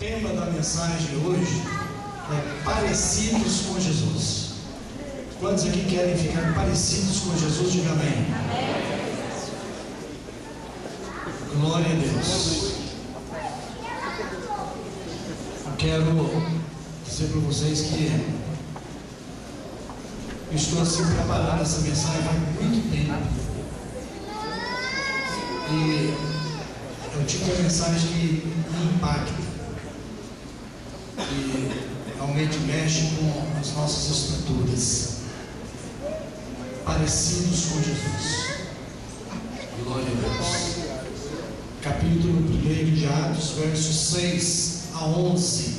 tema da mensagem de hoje é parecidos com Jesus. Quantos aqui querem ficar parecidos com Jesus? Diga amém. Glória a Deus. Eu quero dizer para vocês que eu estou assim preparando essa mensagem há muito tempo. E é o tipo de mensagem que me impacta e realmente mexe com as nossas estruturas. Parecidos com Jesus. Glória a Deus. Capítulo 1 de Atos, versos 6 a 11.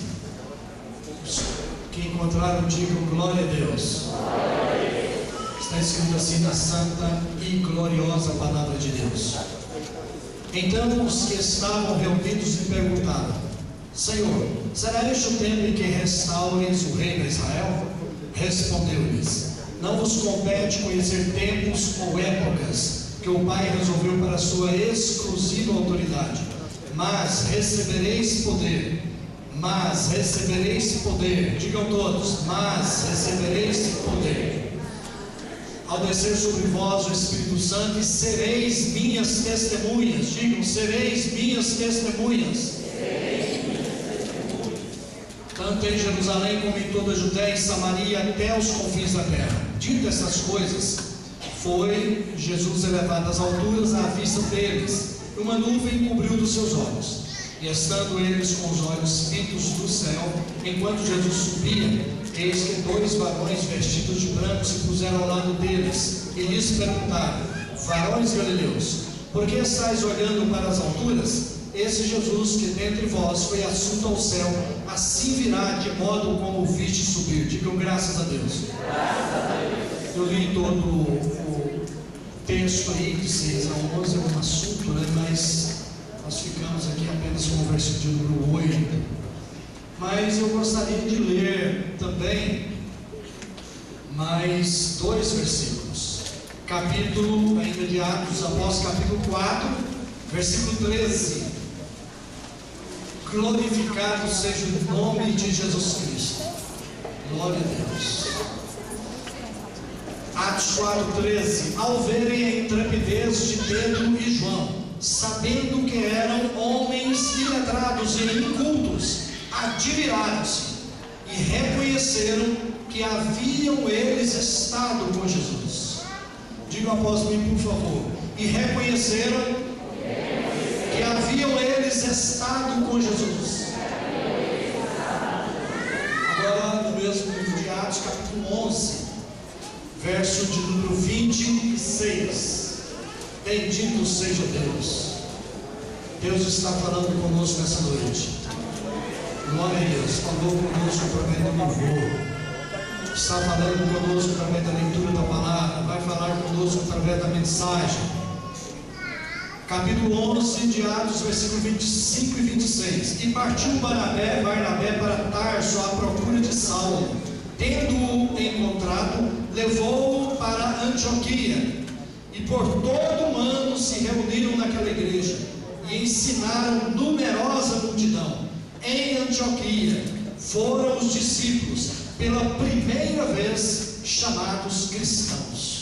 Que encontraram, digam glória a Deus. Está escrito assim na santa e gloriosa palavra de Deus. Então os que estavam reunidos lhe perguntaram: Senhor, será este o tempo em que restaures o reino a Israel? Respondeu-lhes: Não vos compete conhecer tempos ou épocas que o Pai resolveu para a sua exclusiva autoridade, mas recebereis poder, digam todos, mas recebereis poder, ao descer sobre vós o Espírito Santo, e sereis minhas testemunhas, digam, sereis minhas testemunhas, tanto em Jerusalém como em toda a Judéia e Samaria, até os confins da terra. Dito essas coisas, foi Jesus elevado às alturas à vista deles, e uma nuvem cobriu dos seus olhos. E estando eles com os olhos fitos do céu, enquanto Jesus subia, eis que dois varões vestidos de branco se puseram ao lado deles, e lhes perguntaram: Varões galileus, por que estáis olhando para as alturas? Esse Jesus que dentre vós foi assunto ao céu, assim virá de modo como o viste subir. Digam graças a Deus. Eu li todo o texto aí de 6 a 11, é um assunto, né? Mas nós ficamos aqui apenas com o versículo número 8. Mas eu gostaria de ler também mais 2 versículos. Capítulo ainda de Atos Apóstolos, capítulo 4, versículo 13. Glorificado seja o nome de Jesus Cristo. Glória a Deus. Atos 4,13. Ao verem a intrepidez de Pedro e João, sabendo que eram homens iletrados e incultos, admiraram-se e reconheceram que haviam eles estado com Jesus. Diga após mim, por favor. E reconheceram que haviam eles estado com Jesus. Agora, no mesmo livro de Atos, capítulo 11, verso de número 26. Bendito seja Deus. Deus está falando conosco nessa noite. Glória a Deus. Falou conosco através do louvor. Está falando conosco através da leitura da palavra. Vai falar conosco através da mensagem. Capítulo 11 de Atos, versículo 25 e 26. E partiu Barnabé para Tarso à procura de Saulo. Tendo-o encontrado, levou-o para Antioquia. E por todo o ano se reuniram naquela igreja e ensinaram numerosa multidão. Em Antioquia foram os discípulos pela primeira vez chamados cristãos.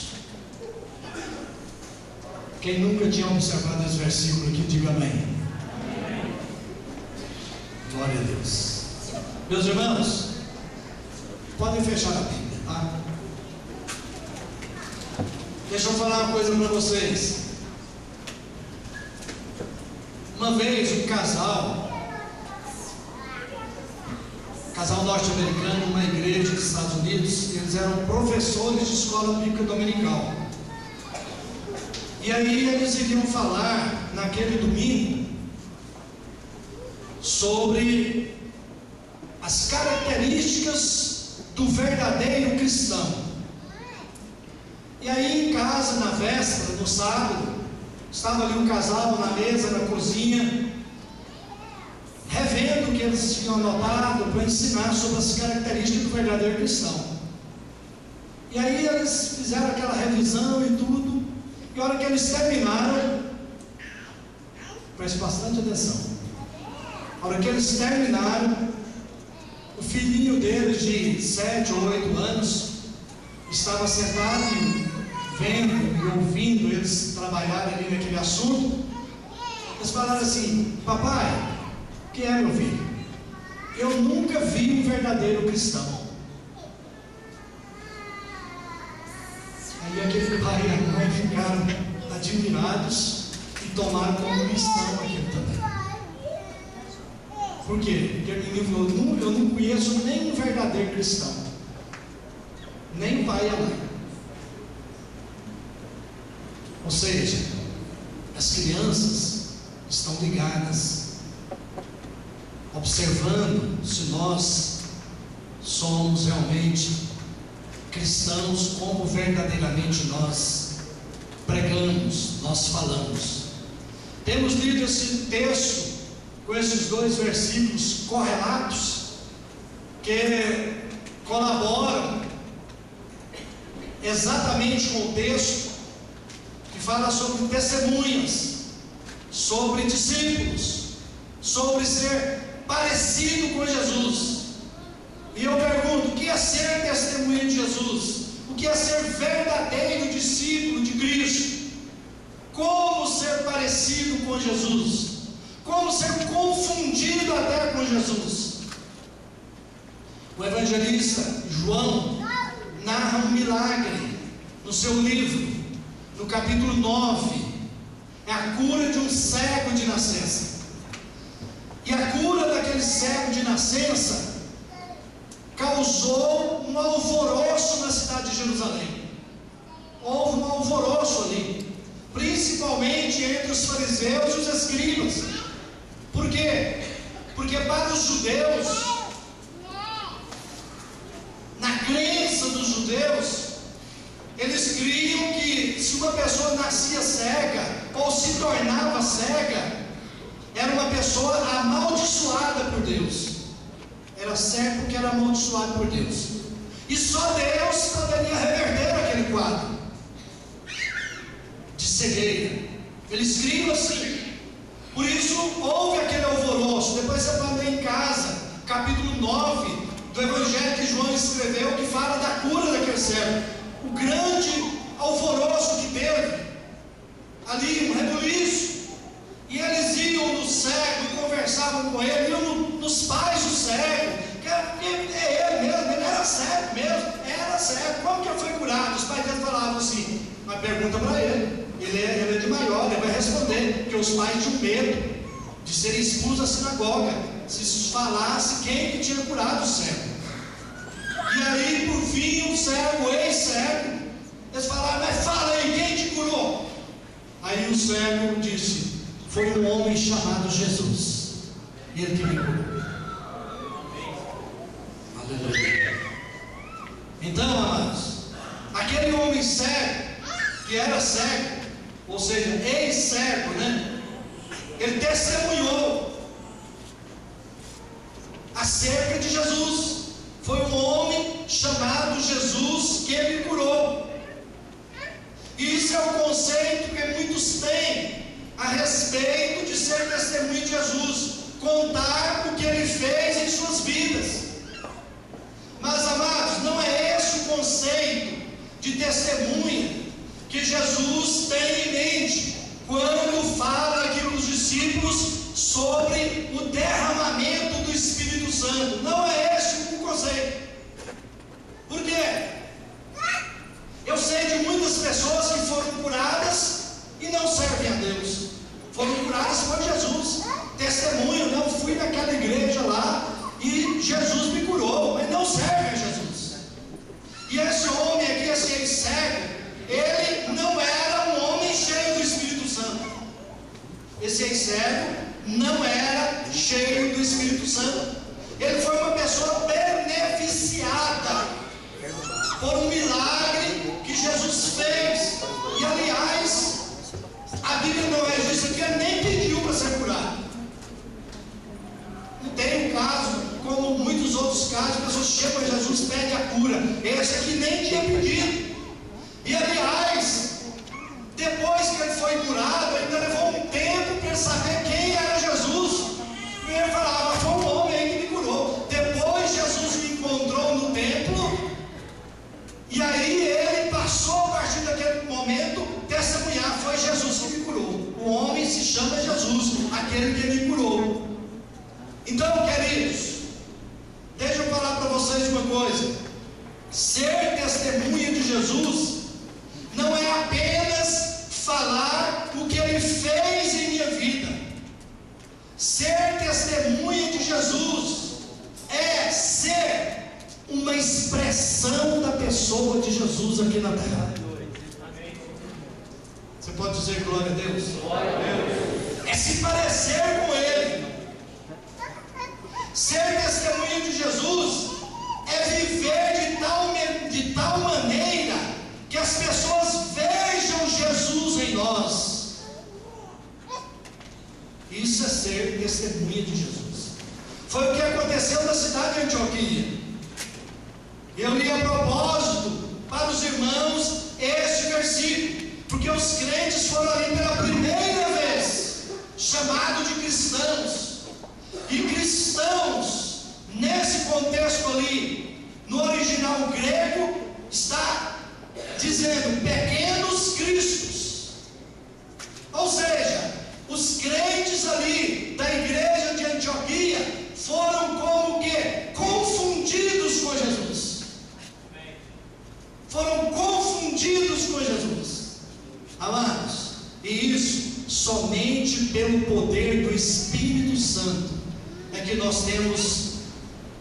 Quem nunca tinha observado esse versículo aqui, diga amém. Glória a Deus. Meus irmãos, podem fechar a Bíblia, tá? Deixa eu falar uma coisa para vocês. Uma vez um casal norte-americano, numa igreja dos Estados Unidos, eles eram professores de escola bíblica dominical. E aí eles iriam falar naquele domingo sobre as características do verdadeiro cristão. E aí em casa, na véspera, no sábado, estava ali um casal na mesa, na cozinha, revendo o que eles tinham anotado para ensinar sobre as características do verdadeiro cristão. E aí eles fizeram aquela revisão e tudo. E a hora que eles terminaram, preste bastante atenção, A hora que eles terminaram, o filhinho deles de 7 ou 8 anos estava sentado vendo e ouvindo eles trabalharem ali naquele assunto. Eles falaram assim: papai, o que é, meu filho? Eu nunca vi um verdadeiro cristão. Aí aquele pai e a mãe ficaram admirados e tomaram como cristão aquilo também. Por quê? Porque o menino falou: eu não conheço nenhum verdadeiro cristão, nem o pai e a mãe. Ou seja, as crianças estão ligadas, observando se nós somos realmente cristãos, como verdadeiramente nós pregamos, nós falamos. Temos lido esse texto com esses 2 versículos correlatos que colaboram exatamente com o texto que fala sobre testemunhas, sobre discípulos, sobre ser parecido com Jesus. E eu pergunto: o que é ser testemunha de Jesus? O que é ser verdadeiro discípulo de Cristo? Como ser parecido com Jesus? Como ser confundido até com Jesus? O evangelista João narra um milagre no seu livro, no capítulo 9, é a cura de um cego de nascença. E a cura daquele cego de nascença causou um alvoroço na cidade de Jerusalém. Houve um alvoroço ali, principalmente entre os fariseus e os escribas. Por quê? Porque para os judeus, na crença dos judeus, eles criam que se uma pessoa nascia cega ou se tornava cega, era uma pessoa amaldiçoada por Deus. Era cego porque era amaldiçoado por Deus, e só Deus poderia reverter aquele quadro de cegueira. Eles criam assim. Por isso houve aquele alvoroço. Depois você vai ler em casa, capítulo 9 do Evangelho que João escreveu, que fala da cura daquele cego. O grande alvoroço que teve ali, um rebuliço. E eles iam no cego, conversavam com ele, iam nos pais do cego, que é ele mesmo, ele era cego mesmo, era cego. Como que ele foi curado? Os pais dele falavam assim: mas pergunta para ele, ele é de maior, ele vai responder, porque os pais tinham medo de serem expulsos da sinagoga, se falasse quem que tinha curado o cego. E aí, por fim, o cego, o ex-cego, eles falaram: mas fala aí, quem te curou? Aí o cego disse: foi um homem chamado Jesus, ele que me curou. Aleluia. Então, amados, aquele homem cego, que era cego, ou seja, ex-cego, né? Ele testemunhou acerca de Jesus. Foi um homem chamado Jesus que ele curou. E isso é o conceito que muitos têm a respeito de ser testemunha de Jesus, contar o que ele fez em suas vidas. Mas, amados, não é esse o conceito de testemunha que Jesus tem em mente quando fala aqui para os discípulos sobre o derramamento do Espírito Santo. Não é esse o conceito. Por quê? Eu sei de muitas pessoas que foram curadas e não servem a Deus. Foram curadas por Jesus. Testemunho: não, fui naquela igreja lá e Jesus me curou, mas não serve a Jesus. E esse homem aqui, esse cego, ele não era um homem cheio do Espírito Santo. Esse cego não era cheio do Espírito Santo. Ele foi uma pessoa beneficiada por um milagre que Jesus fez. E aliás, a Bíblia não registra que ele nem pediu para ser curado. Não tem um caso, como muitos outros casos, pessoas chegam a Jesus e pedem a cura. Esse aqui nem tinha pedido. E aliás, depois que ele foi curado, ainda levou um tempo para saber quem era Jesus. E ele falava: chama Jesus, aquele que me curou. Então, queridos, deixa eu falar para vocês uma coisa: ser testemunha de Jesus não é apenas falar o que Ele fez em minha vida. Ser testemunha de Jesus é ser uma expressão da pessoa de Jesus aqui na terra. Você pode dizer glória a Deus? Glória a Deus. É se parecer com Ele. Ser testemunha de Jesus é viver de tal maneira que as pessoas vejam Jesus em nós. Isso é ser testemunha de Jesus. Foi o que aconteceu na cidade de Antioquia. Eu li a propósito para os irmãos este versículo, porque os crentes foram ali pela primeira vez chamados de cristãos. E cristãos, nesse contexto ali, no original grego, está dizendo pequenos cristos. Ou seja, os crentes ali da igreja de Antioquia foram como que confundidos com Jesus. Foram confundidos com Jesus, amados. E isso somente pelo poder do Espírito Santo é que nós temos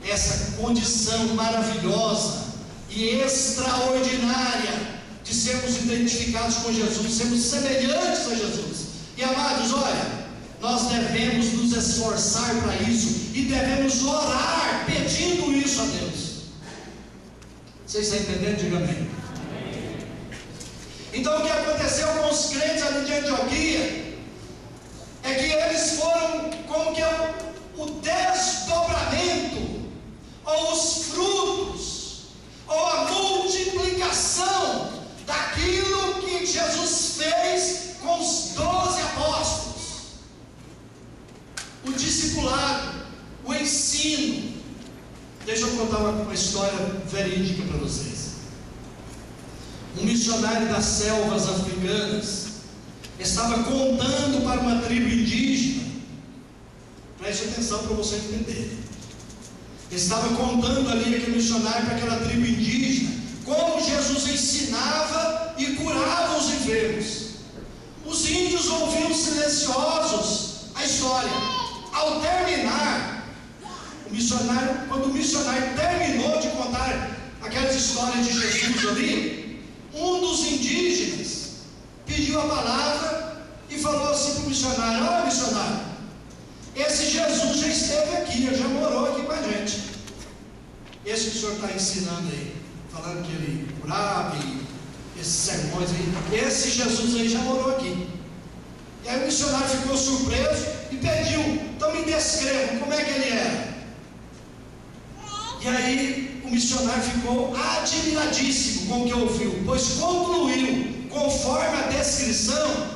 essa condição maravilhosa e extraordinária de sermos identificados com Jesus, sermos semelhantes a Jesus. E amados, olha, nós devemos nos esforçar para isso e devemos orar pedindo isso a Deus. Vocês estão entendendo? Diga amém. Então o que aconteceu com os crentes ali de Antioquia é que eles foram como que o desdobramento, ou os frutos, ou a multiplicação daquilo que Jesus fez com os 12 apóstolos. O discipulado, o ensino. Deixa eu contar uma história verídica para vocês. Um missionário das selvas africanas estava contando para uma tribo indígena. Preste atenção para você entender. Estava contando ali aquele missionário para aquela tribo indígena como Jesus ensinava e curava os enfermos. Os índios ouviam silenciosos a história. Ao terminar, quando o missionário terminou de contar aquelas histórias de Jesus ali, um dos indígenas pediu a palavra e falou assim para o missionário: olha, missionário, esse Jesus já esteve aqui, já morou aqui com a gente. Esse que o senhor está ensinando aí, falando que ele curava e esses sermões aí, esse Jesus aí já morou aqui. E aí o missionário ficou surpreso e pediu: então me descreva como é que ele era. E aí o missionário ficou admiradíssimo com o que ouviu, pois concluiu, conforme a descrição,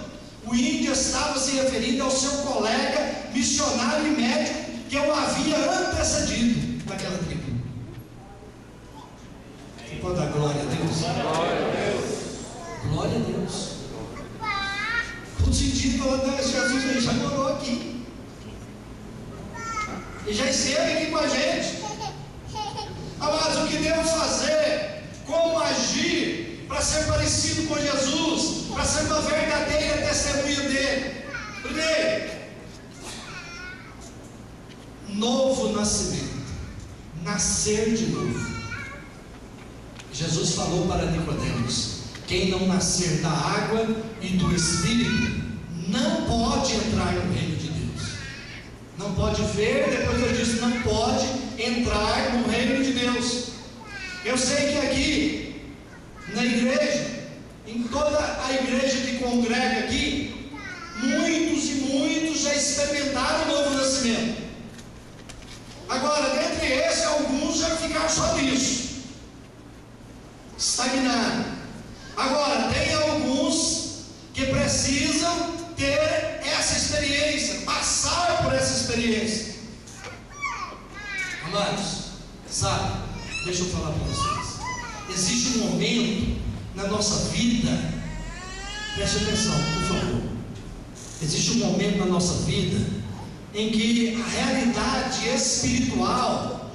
o índio estava se referindo ao seu colega missionário e médico que o havia antecedido naquela tribo. Você pode dar glória a Deus? Glória a Deus. Glória a Deus. O sentido falando: Jesus aí já morou aqui, e já esteve aqui com a gente. Amados, o que devo fazer? Como agir para ser parecido com Jesus, para ser uma verdadeira testemunha dele? Primeiro, novo nascimento, nascer de novo. Jesus falou para Nicodemos: quem não nascer da água e do Espírito não pode entrar no reino de Deus. Não pode ver, depois eu disse, não pode entrar no reino de Deus. Eu sei que aqui na igreja, em toda a igreja que congrega aqui, muitos e muitos já experimentaram o novo nascimento. Agora, dentre esses, alguns já ficaram só nisso, estagnaram. Agora, tem alguns que precisam ter essa experiência, passar por essa experiência. Amados, sabe, deixa eu falar para vocês. Existe um momento na nossa vida, preste atenção, por favor. Existe um momento na nossa vida em que a realidade espiritual,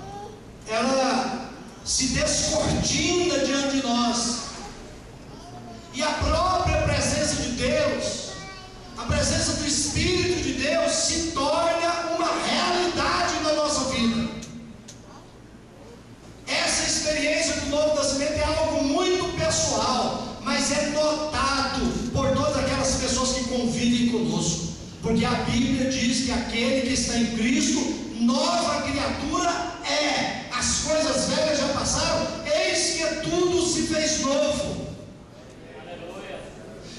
ela se descortina diante de nós, e a própria presença de Deus, a presença do Espírito de Deus se torna uma realidade na nossa vida. Essa experiência do novo nascimento é algo muito pessoal, mas é notado por todas aquelas pessoas que convivem conosco, porque a Bíblia diz que aquele que está em Cristo, nova criatura é. As coisas velhas já passaram, eis que tudo se fez novo.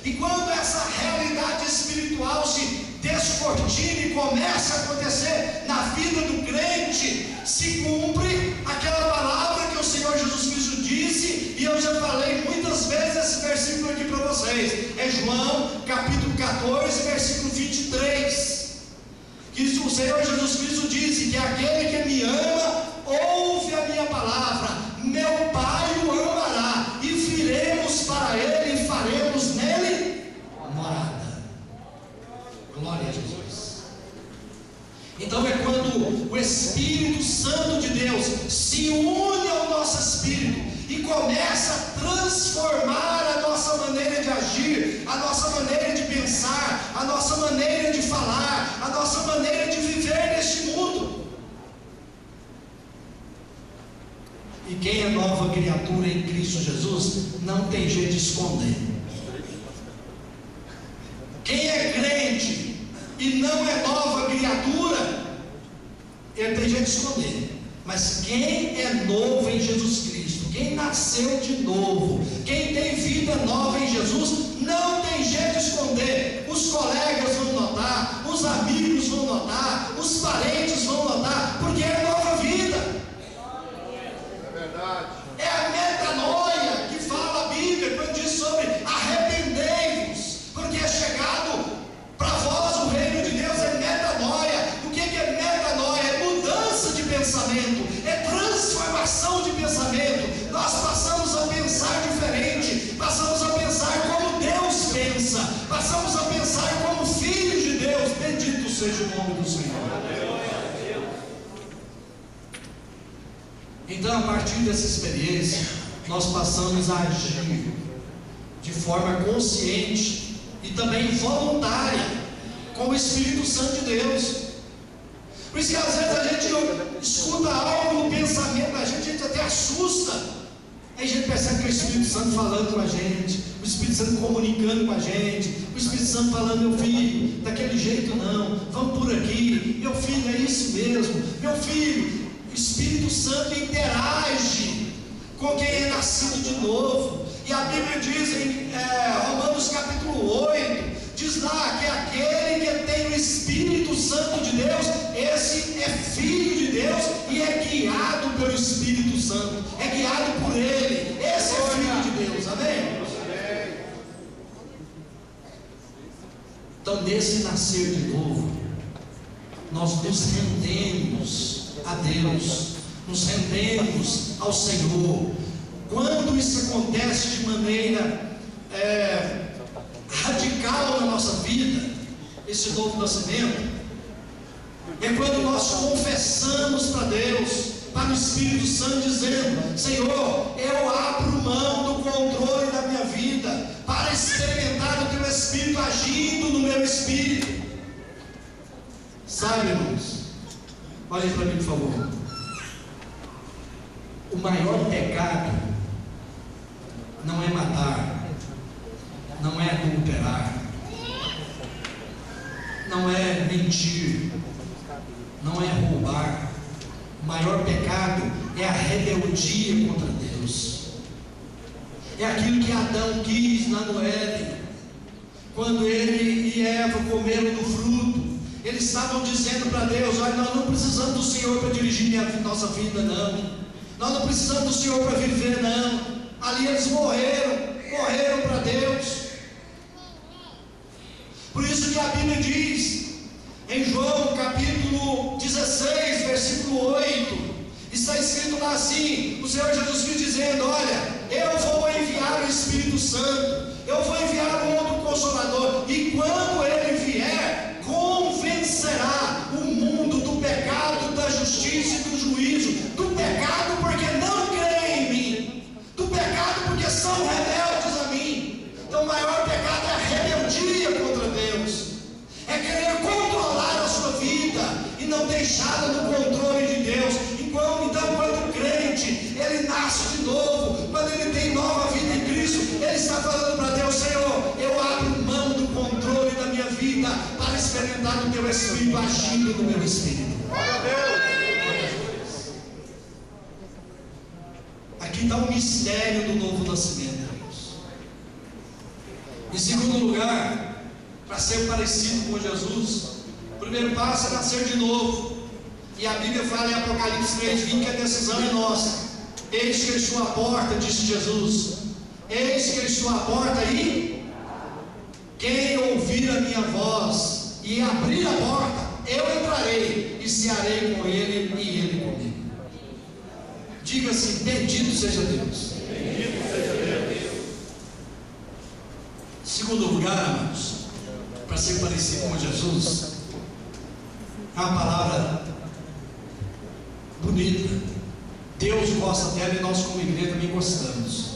E quando essa realidade espiritual se descortina e começa a acontecer na vida do crente, se cumpre aquela palavra que o Senhor Jesus Cristo disse, e eu já falei muitas vezes esse versículo aqui para vocês. É João capítulo 14, versículo 23, que o Senhor Jesus Cristo disse que aquele que me ama ouve a minha palavra, meu Pai o amará, e viremos para ele e faremos nele morada. Glória a Jesus. Então é quando o Espírito Santo de Deus se une ao nosso espírito e começa a transformar a nossa maneira de agir, a nossa maneira de pensar, a nossa maneira de falar, a nossa maneira de viver neste mundo. E quem é nova criatura em Cristo Jesus não tem jeito de esconder. Quem é crente e não é nova criatura, ele tem jeito de esconder. Mas quem é novo em Jesus Cristo, quem nasceu de novo, quem tem vida nova em Jesus, não tem jeito de esconder. Os colegas vão notar, os amigos vão notar, os parentes vão notar, porque é nova vida. É a metanoia que fala a Bíblia quando diz sobre arrependei-vos, porque é chegado para vós o reino de Deus. É metanoia. O que é metanoia? É mudança de pensamento, é transformação de pensamento. Nós passamos a pensar diferente, passamos a pensar como Deus pensa, passamos a pensar como filhos de Deus. Bendito seja o nome do Senhor. Então, a partir dessa experiência, nós passamos a agir de forma consciente e também voluntária com o Espírito Santo de Deus. Por isso que às vezes a gente escuta algo no pensamento da gente, a gente até assusta. Aí a gente percebe que é o Espírito Santo falando com a gente, o Espírito Santo comunicando com a gente, o Espírito Santo falando: meu filho, daquele jeito não, vamos por aqui, meu filho, é isso mesmo, meu filho. O Espírito Santo interage com quem é nascido de novo. E a Bíblia diz em Romanos capítulo 8, diz lá que aquele que tem o Espírito Santo de Deus, esse é filho de Deus e é guiado pelo Espírito Santo, é guiado por Ele. Esse é filho de Deus, amém? Então, nesse nascer de novo, nós nos rendemos a Deus, nos rendemos ao Senhor. Quando isso acontece de maneira radical na nossa vida, esse novo nascimento, é quando nós confessamos para Deus, para o Espírito Santo, dizendo: Senhor, eu abro mão do controle da minha vida para experimentar o Teu Espírito agindo no meu espírito. Sabe, irmãos, olhem para mim, por favor. O maior pecado não é matar, não é adulterar, não é mentir, não é roubar. O maior pecado é a rebeldia contra Deus. É aquilo que Adão quis lá no Éden, quando ele e Eva comeram do fruto. Eles estavam dizendo para Deus: olha, nós não precisamos do Senhor para dirigir nossa vida, não. Nós não precisamos do Senhor para viver, não. Ali eles morreram para Deus. Por isso que a Bíblia diz em João capítulo 16, versículo 8, está escrito lá assim, o Senhor Jesus Cristo dizendo: olha, eu vou enviar o Espírito Santo, eu vou enviar um outro Consolador, e quando ele vier, pecado, da justiça e do juízo. Do pecado porque não creem em mim, do pecado porque são rebeldes a mim. Então o maior pecado é a rebeldia contra Deus, é querer controlar a sua vida e não deixá-la no controle de Deus. Então quando o crente, ele nasce de novo, quando ele tem nova vida em Cristo, ele está falando para Deus: Senhor, eu abro mão do controle da minha vida para experimentar o teu Espírito agindo no meu espírito. Aqui está o mistério do novo nascimento. Em segundo lugar, para ser parecido com Jesus, o primeiro passo é nascer de novo. E a Bíblia fala em Apocalipse 3:20 que a decisão é nossa. Eis que eu estou à porta, disse Jesus. Eis que eu estou à porta e quem ouvir a minha voz e abrir a porta, eu entrarei e cearei com ele e ele comigo. Diga assim: bendito seja Deus. Bendito seja Deus. Segundo lugar, amados, para ser parecido com Jesus, é uma palavra bonita. Deus gosta dela e nós como igreja também gostamos.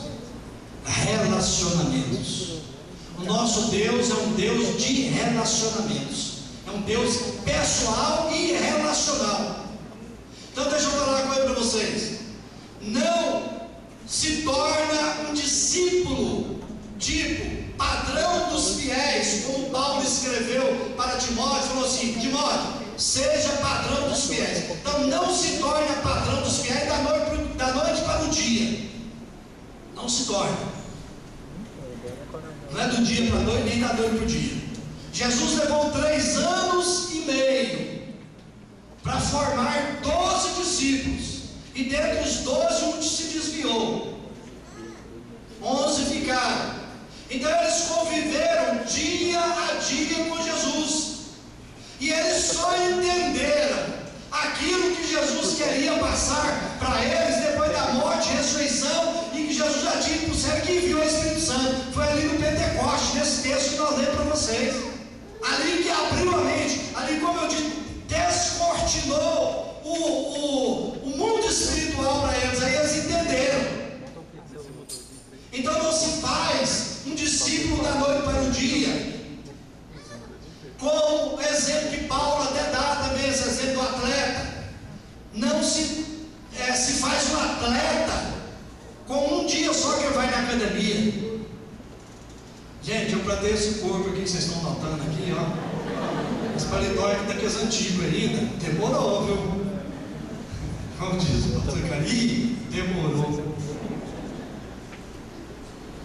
Relacionamentos. O nosso Deus é um Deus de relacionamentos. É um Deus pessoal e relacional. Então deixa eu falar uma coisa para vocês. Não se torna um discípulo tipo padrão dos fiéis, como Paulo escreveu para Timóteo, falou assim: Timóteo, seja padrão dos fiéis. Então não se torna padrão dos fiéis da noite para o dia. Não se torna. Não é do dia para a noite, nem da noite para o dia. Jesus levou 3 anos e meio para formar 12 discípulos. E dentre os 12, um se desviou. 11 ficaram. Então eles conviveram dia a dia com Jesus. E eles só entenderam aquilo que Jesus queria passar para eles depois da morte e ressurreição, e que Jesus já tinha para o céu, que enviou o Espírito Santo. Foi ali no Pentecoste, nesse texto que nós lemos para vocês. Ali que abriu a mente, ali, como eu disse, descortinou o mundo espiritual para eles. Aí eles entenderam. Então não se faz um discípulo da noite para o dia. Com o exemplo que Paulo até dá também, esse exemplo do atleta. Não se faz um atleta com um dia só que vai na academia. Gente, eu plantei esse corpo aqui que vocês estão notando aqui, ó. Esse paletó aqui daqueles antigos ainda. Demorou, viu? Como diz o pastor Cari, demorou.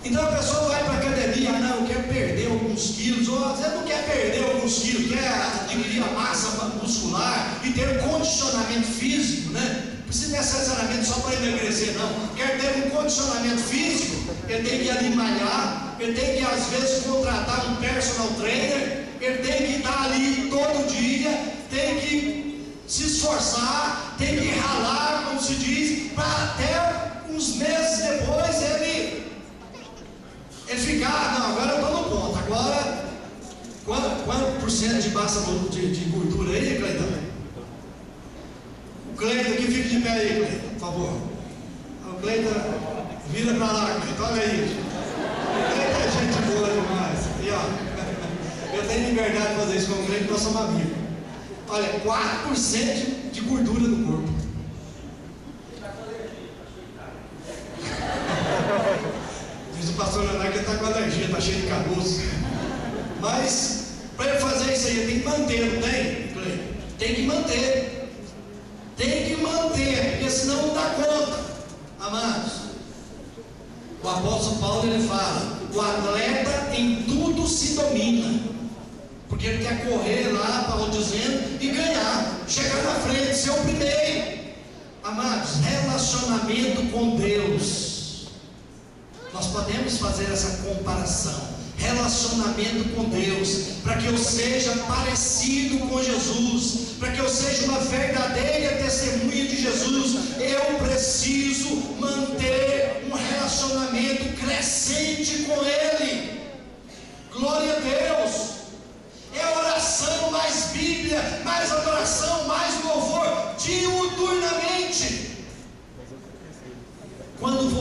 Então a pessoa vai para a academia: não, eu quero perder alguns quilos, ou às vezes não quer perder alguns quilos, quer adquirir a massa muscular e ter um condicionamento físico, né? Não precisa necessariamente só para emagrecer, não. Quer ter um condicionamento físico, ele tem que ir ali malhar, ele tem que às vezes contratar um personal trainer, ele tem que estar ali todo dia, tem que se esforçar, tem que ralar, como se diz, para até uns meses depois ele ficar: não, agora eu estou no ponto. Agora, quanto por cento de massa de gordura aí, Cleiton? O Cleiton aqui, fica de pé aí, Cleiton, por favor. O Cleiton, vira para lá, Cleiton, olha aí. O Cleiton é gente boa demais. E ó, eu tenho liberdade de fazer isso com o Cleiton, nós somos amigos. Olha, 4% de gordura no corpo. Diz o pastor Leonardo que ele está com alergia, está cheio de caroço. Mas, para ele fazer isso aí, ele tem que manter, não tem? Tem que manter. Tem que manter, porque senão não dá conta. Amados, o apóstolo Paulo, ele fala: o atleta em tudo se domina. Porque ele quer correr lá, Paulo dizendo, e ganhar, chegar na frente, ser o primeiro. Amados, relacionamento com Deus. Nós podemos fazer essa comparação. Relacionamento com Deus, para que eu seja parecido com Jesus, para que eu seja uma verdadeira testemunha de Jesus, eu preciso manter um relacionamento crescente com Ele. Glória a Deus. É oração, mais Bíblia, mais adoração, mais louvor.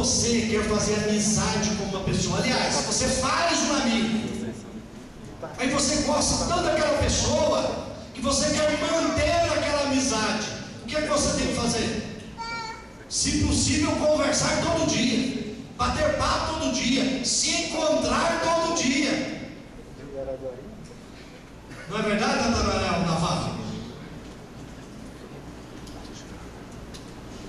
você quer fazer amizade com uma pessoa, aliás, você faz um amigo, aí você gosta tanto daquela pessoa que você quer manter aquela amizade, o que é que você tem que fazer? Se possível, conversar todo dia, bater papo todo dia, se encontrar todo dia. Não é verdade, Natanael Navarro?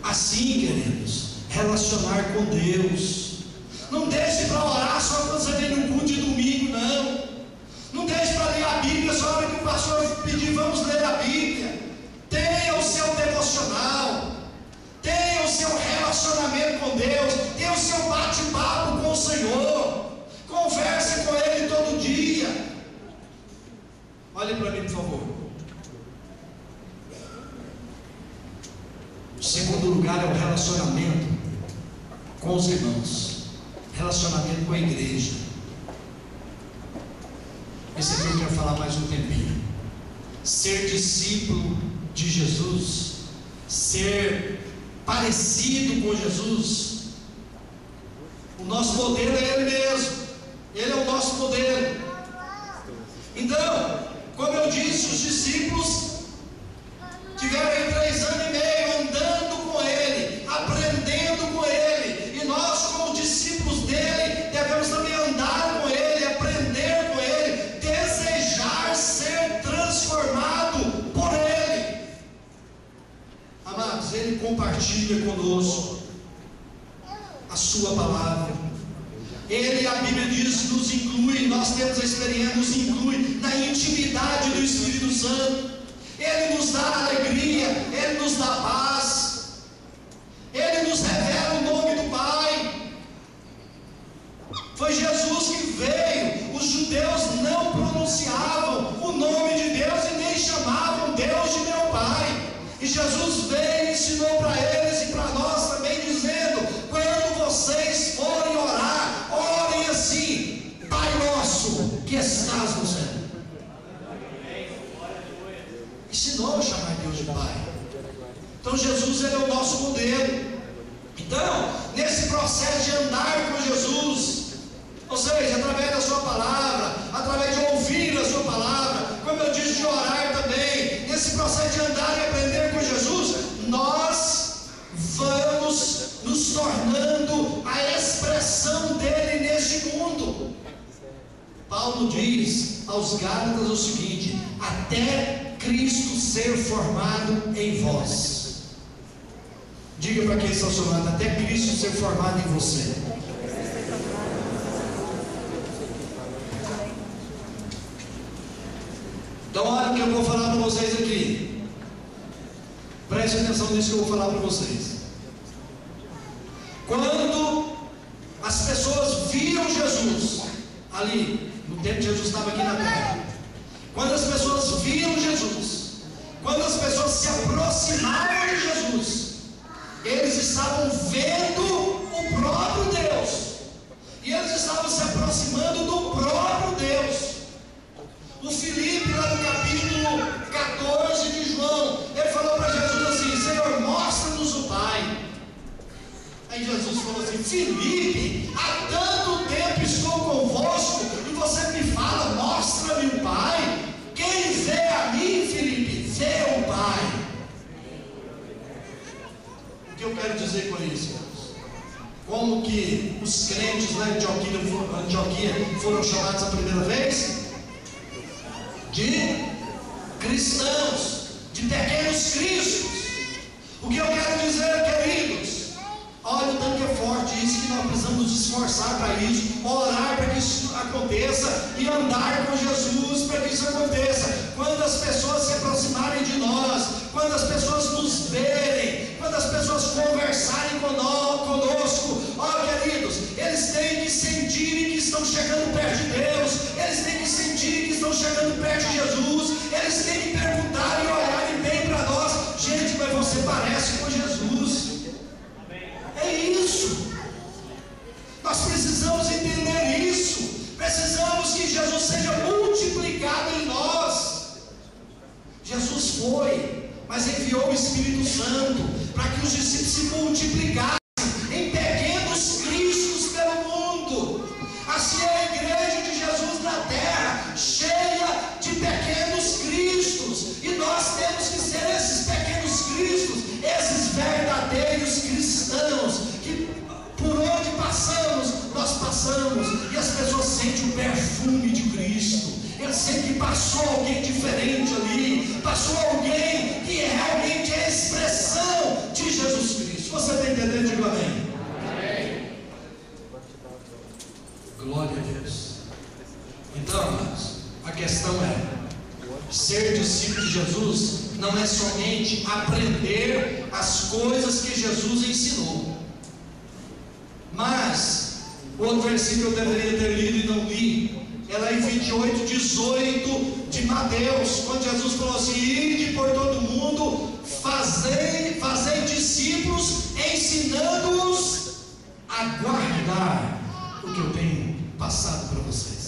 Assim, queridos, relacionar com Deus. Não deixe para orar só quando você vem no culto de domingo, não. Não deixe para ler a Bíblia só na hora que o pastor pedir, vamos ler a Bíblia. Tenha o seu devocional, tenha o seu relacionamento com Deus, tenha o seu bate-papo com o Senhor, converse com Ele todo dia. Olhe para mim, por favor. O segundo lugar é o relacionamento com os irmãos, relacionamento com a igreja. Esse aqui eu quero falar mais um tempinho. Ser discípulo de Jesus, ser parecido com Jesus. O nosso modelo é Ele mesmo, Ele é o nosso modelo. Então, como eu disse, os discípulos tiveram aí 3 anos e meio andando com Ele, aprendendo com Ele, e nós, como discípulos dele, devemos também andar com Ele, aprender com Ele, desejar ser transformado por Ele. Amados, Ele compartilha conosco a sua palavra. Ele, a Bíblia diz, nos inclui, nós temos a experiência, nos inclui na intimidade do Espírito Santo. Ele nos dá alegria, Ele nos dá paz, Ele nos revela o nome do Pai. Foi Jesus que veio. Os judeus não pronunciavam o nome de Deus e nem chamavam Deus de meu Pai. E Jesus veio e ensinou para eles e para nós também, dizendo: quando vocês forem orar, orem assim: Pai nosso que estás no céu. Ensinou a chamar Deus de Pai. Então Jesus, Ele é o nosso modelo. Então, nesse processo de andar com Jesus, ou seja, através da sua palavra, através de ouvir a sua palavra, como eu disse, de orar também, nesse processo de andar e aprender com Jesus, nós vamos nos tornando a expressão dele neste mundo. Paulo diz aos Gálatas o seguinte: até Cristo ser formado em vós. Diga para quem está ao seu lado: até Cristo ser formado em você. Então olha o que eu vou falar para vocês aqui. Preste atenção nisso que eu vou falar para vocês. Quando as pessoas viam Jesus ali, no tempo que Jesus estava aqui na terra, quando as pessoas viam Jesus, quando as pessoas se aproximavam de Jesus, eles estavam vendo o próprio Deus, e eles estavam se aproximando do próprio Deus. O Filipe, lá no capítulo 14 de João, ele falou para Jesus assim: Senhor, mostra-nos o Pai. Aí Jesus falou assim: Filipe, há tanto tempo estou convosco e você me fala, mostra-me o Pai. Quem vê a mim, Filipe, vê o Pai. O que eu quero dizer com isso, irmãos? Como que os crentes lá em Antioquia foram chamados a primeira vez? De cristãos, de pequenos cristos. O que eu quero dizer, queridos? Olha o tanto que é forte isso, que nós precisamos nos esforçar para isso, orar para que isso aconteça e andar com Jesus para que isso aconteça. Quando as pessoas se aproximarem de nós, quando as pessoas nos verem, quando as pessoas conversarem conosco, ó queridos, eles têm que sentir que estão chegando perto de Deus, eles têm que sentir que estão chegando perto de Jesus, eles têm que perguntar e olharem bem para nós: gente, mas você parece com Jesus. É isso. Nós precisamos entender isso. Precisamos que Jesus seja multiplicado em nós. Jesus foi, mas enviou o Espírito Santo para que os discípulos se multiplicassem em pequenos passamos e as pessoas sentem o perfume de Cristo. Eles sentem que passou alguém diferente ali, passou alguém que realmente é a expressão de Jesus Cristo. Você está entendendo? Diga amém. Amém. Glória a Deus. Então, amados, a questão é: ser discípulo de Jesus não é somente aprender as coisas que Jesus ensinou, mas o outro versículo eu deveria ter lido e não li, é lá em 28:18 de Mateus, quando Jesus falou assim: ide por todo mundo, fazei discípulos, ensinando-os a guardar o que eu tenho passado para vocês.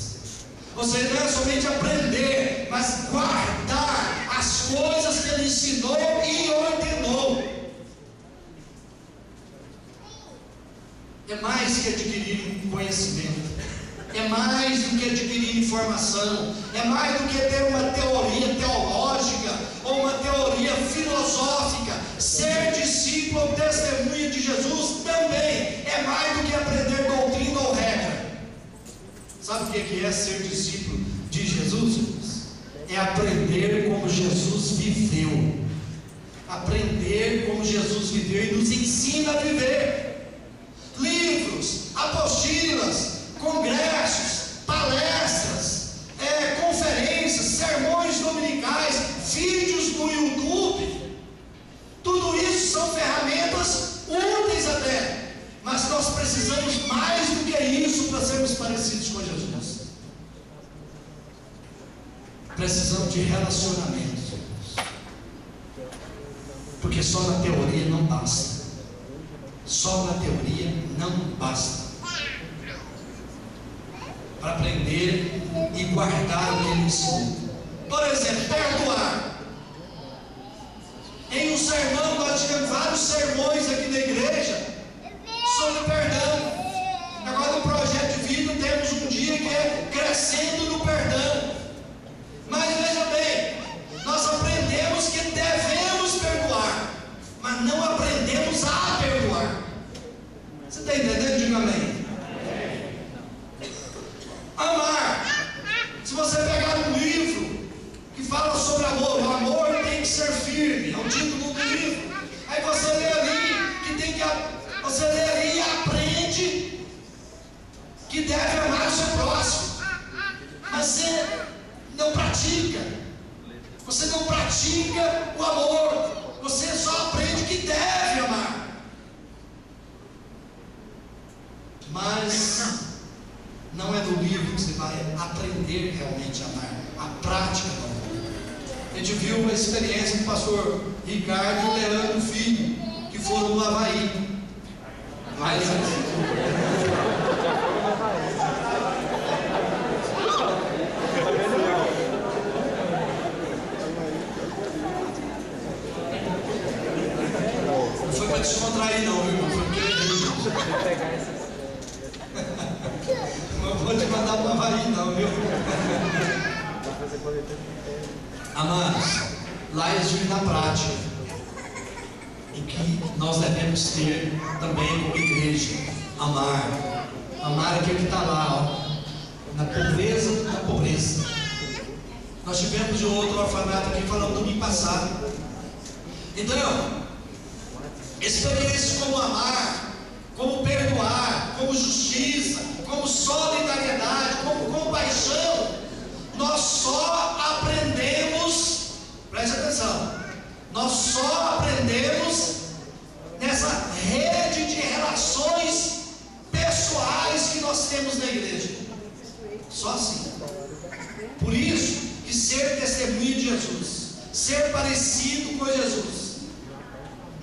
Ou seja, não é somente aprender, mas guardar as coisas que Ele ensinou e ordenou. É mais que adquirir conhecimento, é mais do que adquirir informação, é mais do que ter uma teoria teológica ou uma teoria filosófica. Ser discípulo ou testemunha de Jesus também é mais do que aprender doutrina ou regra. Sabe o que é ser discípulo de Jesus? É aprender como Jesus viveu. Aprender como Jesus viveu e nos ensina a viver. Livros, apostilas, congressos, palestras, conferências, sermões dominicais, vídeos no YouTube. Tudo isso são ferramentas úteis até. Mas nós precisamos mais do que isso para sermos parecidos com Jesus. Precisamos de relacionamento. Porque só na teoria não basta. Só na teoria não basta. Para aprender e guardar o que Ele ensinou. Por exemplo, perdoar. Em um sermão, nós tivemos vários sermões aqui na igreja sobre perdão. Agora no projeto de vida temos um dia que é crescendo no perdão. Mas veja bem, nós aprendemos que devemos perdoar, mas não aprendemos a perdoar. Você está entendendo? Diga amém. Amar. Se você pegar um livro que fala sobre amor, o amor tem que ser firme, é o título do livro. Aí você lê ali que tem que você lê ali e aprende que deve amar o seu próximo, mas você não pratica. Você não pratica o amor. Você só aprende que deve amar, mas não é no livro que você vai aprender realmente a amar. A prática do amor. A gente viu uma experiência do pastor Ricardo e o Leandro Filho, que foram no Havaí. Mas não foi para descontrair não, viu? Foi porque não vou te mandar para o Havaí não, viu? Amados, lá eles vivem na prática o que nós devemos ter também como igreja: amar. Amar aquele que está lá, ó, na pobreza da pobreza. Nós tivemos de outro orfanato aqui, falando domingo passado. Então, experiências como amar, como perdoar, como justiça, como solidariedade, como compaixão, nós só aprendemos, preste atenção, nós só aprendemos nessa rede de relações pessoais que nós temos na igreja. Só assim. Por isso que ser testemunha de Jesus, ser parecido com Jesus,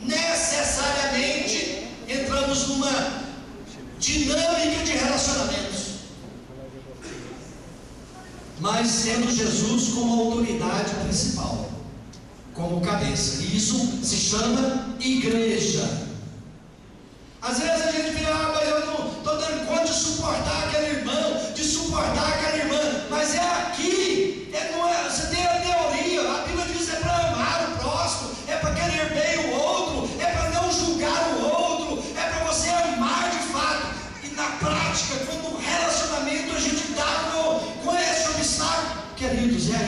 necessariamente entramos numa dinâmica de relacionamentos, mas tendo Jesus como autoridade principal, como cabeça. E isso se chama igreja. Às vezes a gente vê: mas eu não estou dando conta de suportar aquele irmão, de suportar aquela irmã. Mas é aqui, não é, você tem a teoria, a Bíblia diz é para amar o próximo, é para querer bem o outro, é para não julgar o outro, é para você amar de fato. E na prática, quando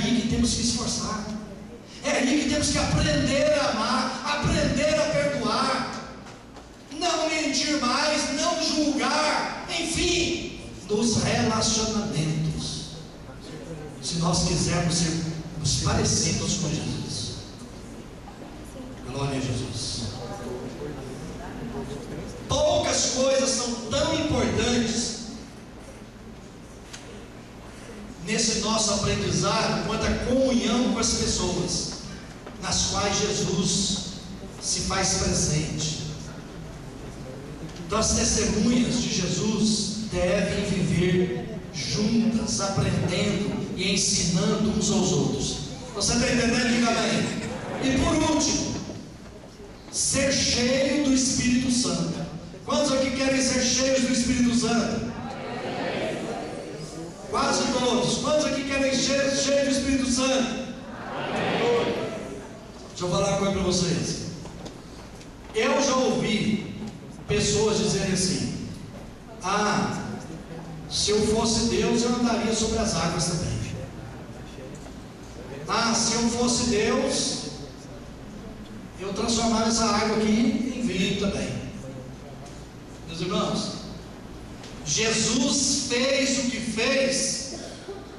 aí que temos que esforçar. É aí que temos que aprender a amar, aprender a perdoar, não mentir mais, não julgar, enfim, nos relacionamentos, se nós quisermos sermos parecidos com Jesus. Glória a Jesus. Poucas coisas são tão importantes nesse nosso aprendizado quanto a comunhão com as pessoas nas quais Jesus se faz presente. Então as testemunhas de Jesus devem viver juntas, aprendendo e ensinando uns aos outros. Você está entendendo? Diga amém. E por último, ser cheio do Espírito Santo. Quantos aqui querem ser cheios do Espírito Santo? Quase todos. Quantos aqui querem ser cheios do Espírito Santo? Deixa eu falar uma coisa para vocês. Eu já ouvi pessoas dizerem assim: ah, se eu fosse Deus, eu andaria sobre as águas também. Ah, se eu fosse Deus, eu transformava essa água aqui em vinho também. Meus irmãos, Jesus fez o que fez,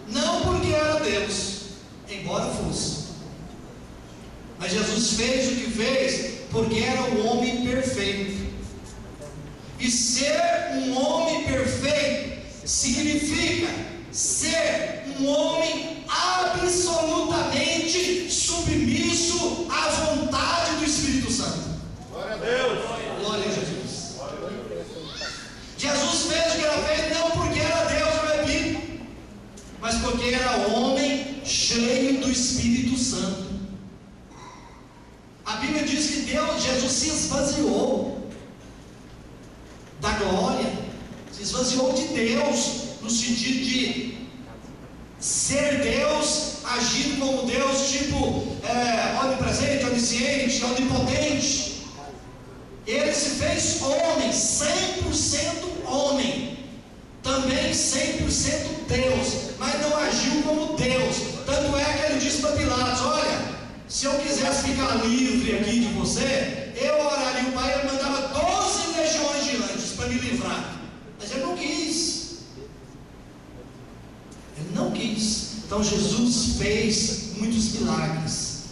não porque era Deus, embora fosse, mas Jesus fez o que fez porque era o homem perfeito. E ser um homem perfeito significa ser um homem absolutamente submisso à vontade do Espírito Santo. Glória a Deus. Glória a Jesus. Jesus fez o que era feito não porque era Deus, repito, mas porque era homem cheio do Espírito Santo. A Bíblia diz que Jesus se esvaziou da glória, se esvaziou de Deus, no sentido de ser Deus, agindo como Deus, tipo onipresente, onisciente, onipotente. Ele se fez homem, 100% homem, também 100% Deus, mas não agiu como Deus. Tanto é que ele disse para Pilatos: olha, se eu quisesse ficar livre aqui de você, eu oraria o Pai e ele mandava 12 legiões de anjos para me livrar. Mas ele não quis. Ele não quis. Então Jesus fez muitos milagres,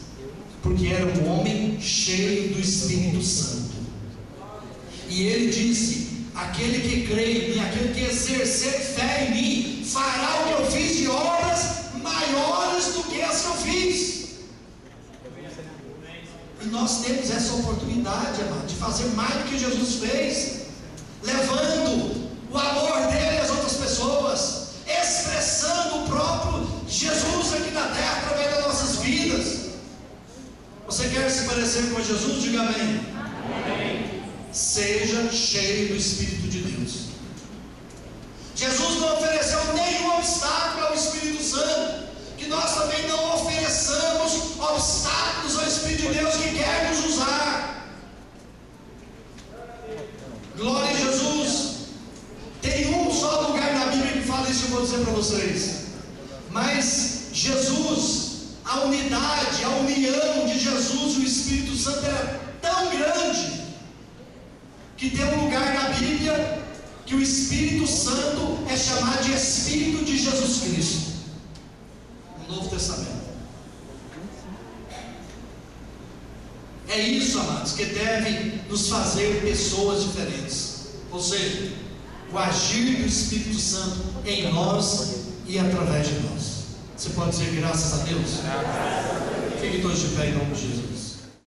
porque era um homem cheio do Espírito Santo. E ele disse: aquele que crê em mim, aquele que exercer fé em mim, fará o que eu fiz, de obras maiores do que as que eu fiz. E nós temos essa oportunidade, amado, de fazer mais do que Jesus fez, levando o amor dele às outras pessoas, expressando o próprio Jesus aqui na terra através das nossas vidas. Você quer se parecer com Jesus? Diga amém. Amém. Seja cheio do Espírito de Deus. Jesus não ofereceu nenhum obstáculo ao Espírito Santo, que nós também não ofereçamos obstáculos ao Espírito de Deus que quer nos usar. Glória a Jesus. Tem um só lugar na Bíblia que fala isso, eu vou dizer para vocês. Mas Jesus, a unidade, a união de Jesus e o Espírito Santo era tão grande, que tem um lugar na Bíblia que o Espírito Santo é chamado de Espírito de Jesus Cristo, no Novo Testamento. É isso, amados, que deve nos fazer pessoas diferentes. Ou seja, o agir do Espírito Santo em nós e através de nós. Você pode dizer graças a Deus? Fiquem todos de pé em nome de Jesus.